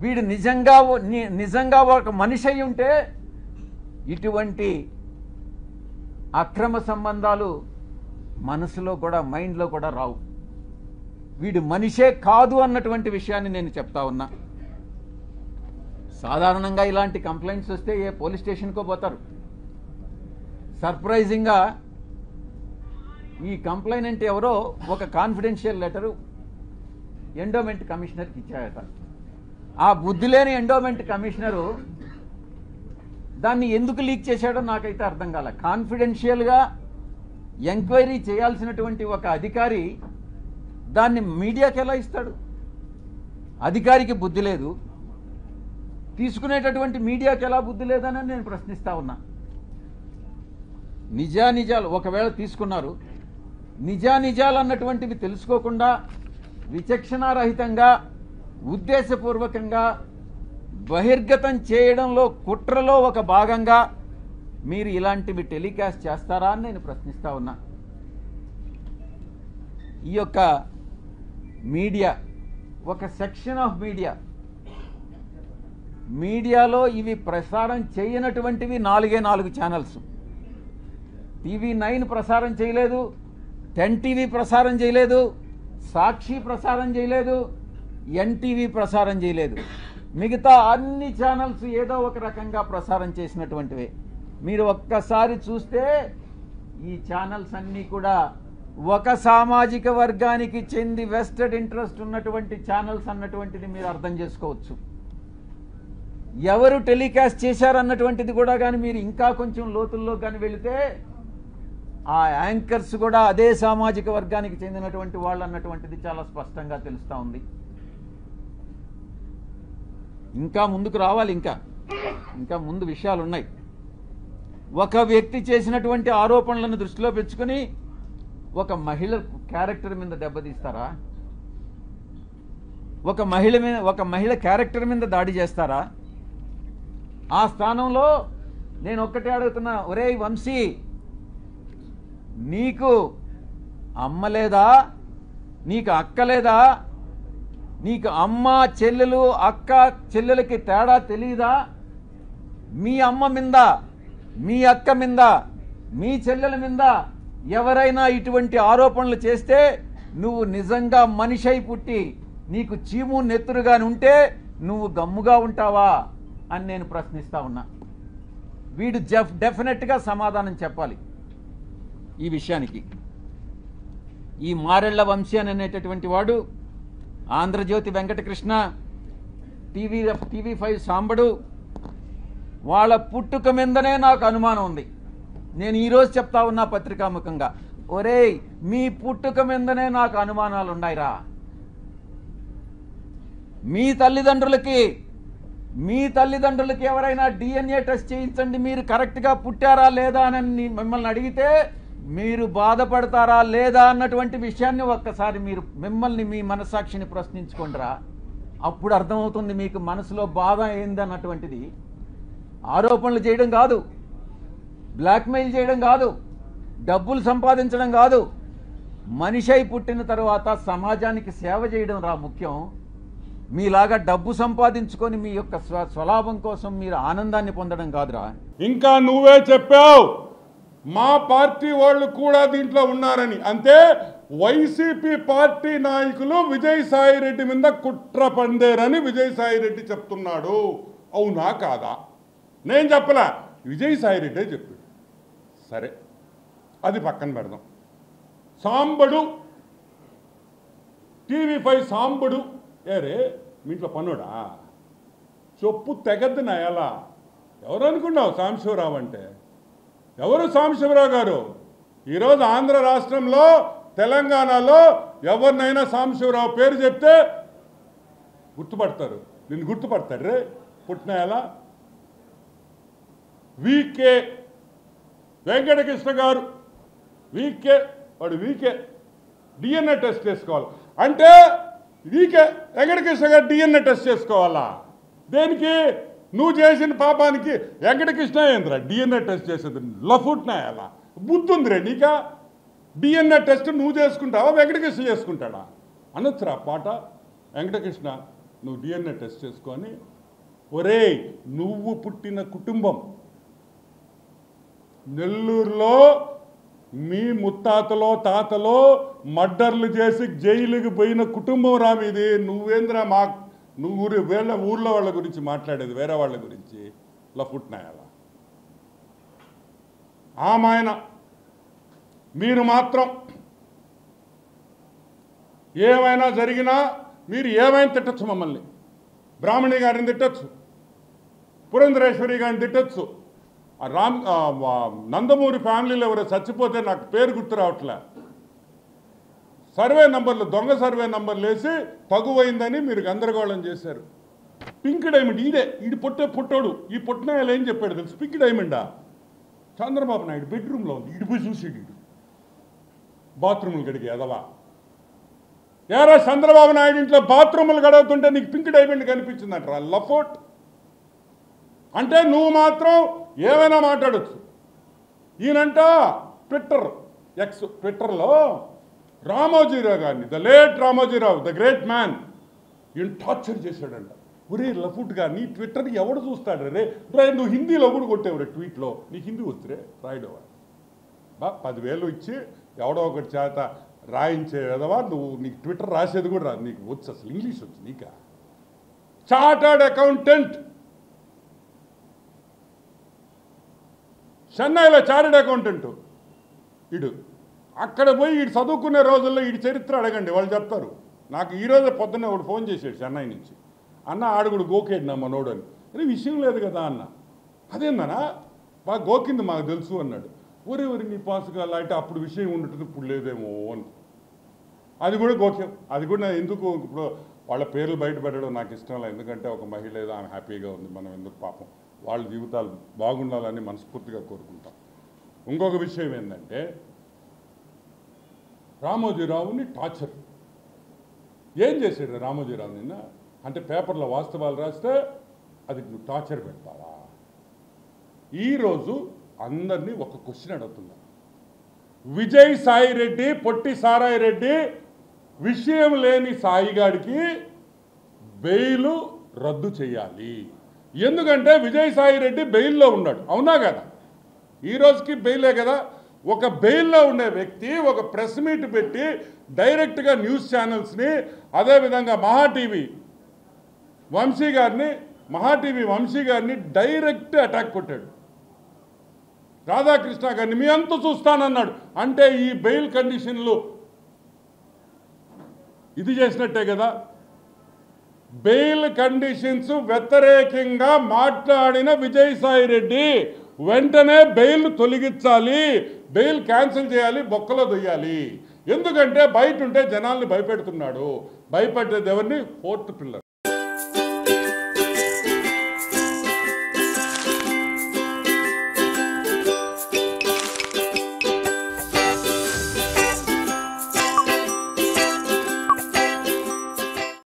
వీడు నిజంగా ఒక మనిషి అయి ఉంటే ఇటువంటి అక్రమ సంబంధాలు మనసులో కూడా మైండ్లో కూడా రావు. వీడు మనిషే కాదు అన్నటువంటి విషయాన్ని నేను చెప్తా ఉన్నా. సాధారణంగా ఇలాంటి కంప్లైంట్స్ వస్తే ఏ పోలీస్ స్టేషన్కో పోతారు. సర్ప్రైజింగ్గా ఈ కంప్లైనెంట్ ఎవరో ఒక కాన్ఫిడెన్షియల్ లెటరు ఎండోమెంట్ కమిషనర్కి ఇచ్చాయట. ఆ బుద్ధి లేని ఎండోమెంట్ కమిషనరు దాన్ని ఎందుకు లీక్ చేశాడో నాకైతే అర్థం కాలే. కాన్ఫిడెన్షియల్గా ఎంక్వైరీ చేయాల్సినటువంటి ఒక అధికారి దాన్ని మీడియాకి ఎలా ఇస్తాడు? అధికారికి బుద్ధి లేదు, తీసుకునేటటువంటి మీడియాకి ఎలా బుద్ధి లేదని నేను ప్రశ్నిస్తా ఉన్నా. నిజానిజాలు ఒకవేళ తీసుకున్నారు, నిజానిజాలు అన్నటువంటివి తెలుసుకోకుండా విచక్షణారహితంగా ఉద్దేశపూర్వకంగా బహిర్గతం చేయడంలో కుట్రలో ఒక భాగంగా మీరు ఇలాంటివి టెలికాస్ట్ చేస్తారా అని నేను ప్రశ్నిస్తా ఉన్నా. ఈ యొక్క మీడియా ఒక సెక్షన్ ఆఫ్ మీడియాలో ఇవి ప్రసారం చేయనటువంటివి 4 ఛానల్స్. TV9 ప్రసారం చేయలేదు, 10 TV ప్రసారం చేయలేదు, సాక్షి ప్రసారం చేయలేదు, NTV ప్రసారం చేయలేదు. మిగతా అన్ని ఛానల్స్ ఏదో ఒక రకంగా ప్రసారం చేసినటువంటివే. మీరు ఒక్కసారి చూస్తే ఈ ఛానల్స్ అన్నీ కూడా ఒక సామాజిక వర్గానికి చెంది వెస్టెడ్ ఇంట్రెస్ట్ ఉన్నటువంటి ఛానల్స్ అన్నటువంటిది మీరు అర్థం చేసుకోవచ్చు. ఎవరు టెలికాస్ట్ చేశారన్నటువంటిది కూడా కానీ మీరు ఇంకా కొంచెం లోతుల్లో కానీ వెళితే ఆ యాంకర్స్ కూడా అదే సామాజిక వర్గానికి చెందినటువంటి వాళ్ళు అన్నటువంటిది చాలా స్పష్టంగా తెలుస్తూ ఉంది. ఇంకా ముందుకు రావాలి, ఇంకా ముందు విషయాలు ఉన్నాయి. ఒక వ్యక్తి చేసినటువంటి ఆరోపణలను దృష్టిలో పెంచుకొని ఒక మహిళ క్యారెక్టర్ మీద దెబ్బతీస్తారా? ఒక మహిళ క్యారెక్టర్ మీద దాడి చేస్తారా? ఆ స్థానంలో నేను ఒక్కటే అడుగుతున్నా, ఒరేయ్ వంశీ, నీకు అమ్మ లేదా? నీకు అక్క లేదా? నీకు అమ్మ చెల్లెలు అక్క చెల్లెలకి తేడా తెలియదా? మీ అమ్మ మీద, మీ అక్క మీద, మీ చెల్లెల మీద ఎవరైనా ఇటువంటి ఆరోపణలు చేస్తే నువ్వు నిజంగా మనిషి అయి పుట్టి నీకు చీము నెత్తురుగాని ఉంటే నువ్వు గమ్ముగా ఉంటావా అని నేను ప్రశ్నిస్తా ఉన్నా. వీడు డెఫినెట్గా సమాధానం చెప్పాలి ఈ విషయానికి. ఈ మారెళ్ల వంశీ అనేటటువంటి వాడు, ఆంధ్రజ్యోతి వెంకటకృష్ణ, TV5 సాంబడు, వాళ్ళ పుట్టుక మీదనే నాకు అనుమానం ఉంది. నేను ఈరోజు చెప్తా ఉన్నా పత్రికాముఖంగా, ఒరేయ్ మీ పుట్టుక మీదనే నాకు అనుమానాలు ఉన్నాయిరా. మీ తల్లిదండ్రులకి ఎవరైనా DNA టెస్ట్ చేయించండి, మీరు కరెక్ట్గా పుట్టారా లేదా అని మిమ్మల్ని అడిగితే మీరు బాధపడతారా లేదా అన్నటువంటి విషయాన్ని ఒక్కసారి మీరు మీ మనస్సాక్షిని ప్రశ్నించుకోండిరా. అప్పుడు అర్థమవుతుంది మీకు మనసులో బాధ ఏందన్నటువంటిది. ఆరోపణలు చేయడం కాదు, బ్లాక్మెయిల్ చేయడం కాదు, డబ్బులు సంపాదించడం కాదు, మనిషి అయి పుట్టిన తర్వాత సమాజానికి సేవ చేయడం రా ముఖ్యం. మీలాగా డబ్బు సంపాదించుకొని మీ యొక్క స్వలాభం కోసం మీరు ఆనందాన్ని పొందడం కాదురా. ఇంకా నువ్వే చెప్పావు మా పార్టీ వాళ్ళు కూడా దీంట్లో ఉన్నారని. అంటే వైసీపీ పార్టీ నాయకులు విజయసాయిరెడ్డి మీద కుట్ర పందేరని విజయసాయిరెడ్డి చెప్తున్నాడు. అవునా కాదా? నేను చెప్పలా, విజయసాయిరెడ్డే చెప్పాడు. సరే, అది పక్కన పెడదాం. సాంబడు, TV5 సాంబడు ఏరే మీ ఇంట్లో పనుడా? చెప్పు తెగద్దు నా ఎలా. ఎవరు అనుకున్నావు సాంబశివరావు అంటే? ఎవరు సాంబశివరావు గారు? ఈరోజు ఆంధ్ర రాష్ట్రంలో తెలంగాణలో ఎవరినైనా సాంబశివరావు పేరు చెప్తే గుర్తుపడతారు. నిన్ను గుర్తుపడతారు రే పుట్టిన ఎలా. వీకే వెంకటకృష్ణ గారు, వాడు వీకే DNA టెస్ట్ చేసుకోవాలి అంటే వీకే వెంకటకృష్ణ గారు DNA టెస్ట్ చేసుకోవాలా? దేనికి? నువ్వు చేసిన పాపానికి వెంకటకృష్ణ ఏంద్రా DNA టెస్ట్ చేసేది? లఫుట్నా ఎలా బుద్ధి ఉందిరే నీకా? DNA టెస్ట్ నువ్వు చేసుకుంటావా వెంకటకృష్ణ చేసుకుంటాడా? అనొచ్చురా పాట. వెంకటకృష్ణ నువ్వు డిఎన్ఏ టెస్ట్ చేసుకొని, ఒరేయ్ నువ్వు పుట్టిన కుటుంబం నెల్లూరులో మీ ముత్తాతలో తాతలో మర్డర్లు చేసి జైలుకి పోయిన కుటుంబం రా మీది. నువ్వేంద్రా నువ్వు ఊర్లో వాళ్ళ గురించి మాట్లాడేది, వేరే వాళ్ళ గురించి లఫుట్నాయాల ఆమాయన. మీరు మాత్రం ఏమైనా జరిగినా మీరు ఏమైనా తిట్టచ్చు, మమ్మల్ని బ్రాహ్మణి గారిని తిట్టచ్చు, పురంధరేశ్వరి గారిని తిట్టచ్చు, నందమూరి ఫ్యామిలీలో ఎవరో చచ్చిపోతే నాకు పేరు గుర్తు రావట్లే, సర్వే నంబర్లు దొంగ సర్వే నంబర్లు వేసి తగువైందని మీరు గందరగోళం చేశారు. పింక్ డైమండ్ ఈడు పుట్టోడు, ఈ పుట్టినాయలు ఏం చెప్పాడు తెలుసు? పింక్ డైమండా చంద్రబాబు నాయుడు బెడ్రూమ్లో ఉంది, ఈడు పోయి చూసాడు, ఈడు బాత్రూములు గడిగి ఎదవా. ఏరా చంద్రబాబు నాయుడు ఇంట్లో బాత్రూములు గడుగుతుంటే నీకు పింక్ డైమండ్ కనిపించిందంటారా? లఫోట్ అంటే నువ్వు మాత్రం ఏమైనా మాట్లాడచ్చు. ఈయనంట ట్విట్టర్లో రామోజీరావు గారిని, the late Ramoji Rao, the great man, ఈయన టార్చర్ చేశాడంట. ఒరే లఫుట్ గారిని ట్విట్టర్ ఎవడు చూస్తాడు రే? నువ్వు హిందీలో కూడా కొట్టేవరే ట్వీట్లో, నీకు హిందీ వస్తురే రాయడం. 10,000 ఇచ్చి ఎవడో ఒకటి చేత రాయించే విధవా నువ్వు. నీకు ట్విట్టర్ రాసేది కూడా రాదు, నీకు వచ్చు అసలు ఇంగ్లీష్ వచ్చు నీకా? చార్టర్డ్ అకౌంటెంట్, చెన్నైలో చార్టర్డ్ అకౌంటెంట్ ఇడు. అక్కడ పోయి వీడు చదువుకునే రోజుల్లో వీడి చరిత్ర అడగండి, వాళ్ళు చెప్తారు. నాకు ఈరోజే పొద్దున్నే ఒకడు ఫోన్ చేశాడు చెన్నై నుంచి, అన్న ఆడుగుడు గోకేడు నా మనోడు అని. అరే విషయం లేదు కదా అన్న. అదేందనా బాగా గోకింది మాకు తెలుసు అన్నాడు. ఊరి నీ పాసుగా అంటే అప్పుడు విషయం ఉండటం ఇప్పుడు లేదేమో అని. అది కూడా గోక్యం. అది కూడా ఎందుకు ఇప్పుడు వాళ్ళ పేర్లు బయటపెట్టడం నాకు ఇష్టం లేదు. ఎందుకంటే ఒక మహిళ ఏదో ఆమె హ్యాపీగా ఉంది, మనం ఎందుకు పాపం వాళ్ళ జీవితాలు బాగుండాలని మనస్ఫూర్తిగా కోరుకుంటాం. ఇంకొక విషయం ఏంటంటే రామోజీరావుని టార్చర్ ఏం చేశాడు రామోజీరావు నిన్న అంటే పేపర్లో వాస్తవాలు రాస్తే అది నువ్వు టార్చర్ పెడతావా? ఈరోజు అందరినీ ఒక క్వశ్చన్ అడుగుతున్నా. విజయ్ సాయి రెడ్డి, పొట్టి సారాయి రెడ్డి విషయం లేని సాయిగాడికి బెయిల్ రద్దు చేయాలి. ఎందుకంటే విజయ్ సాయి రెడ్డి బెయిల్లో ఉన్నాడు, అవునా కదా? ఈ రోజుకి బెయిలే కదా. ఒక బెయిల్లో ఉండే వ్యక్తి ఒక ప్రెస్ మీట్ పెట్టి డైరెక్ట్గా న్యూస్ ఛానల్స్ని, అదేవిధంగా మహాటీవీ వంశీ గారిని డైరెక్ట్ అటాక్ కొట్టాడు. రాధాకృష్ణ గారిని మీ అంతా చూస్తానన్నాడు. అంటే ఈ బెయిల్ కండిషన్లు ఇది చేసినట్టే కదా. బెయిల్ కండిషన్స్ వ్యతిరేకంగా మాట్లాడిన విజయసాయి రెడ్డి వెంటనే బెయిల్ తొలగించాలి, బెయిల్ క్యాన్సిల్ చేయాలి, బొక్కలో దొయ్యాలి. ఎందుకంటే బయట ఉంటే జనాల్ని భయపెడుతున్నాడు. భయపెట్టేది ఎవరిని? 4th pillar.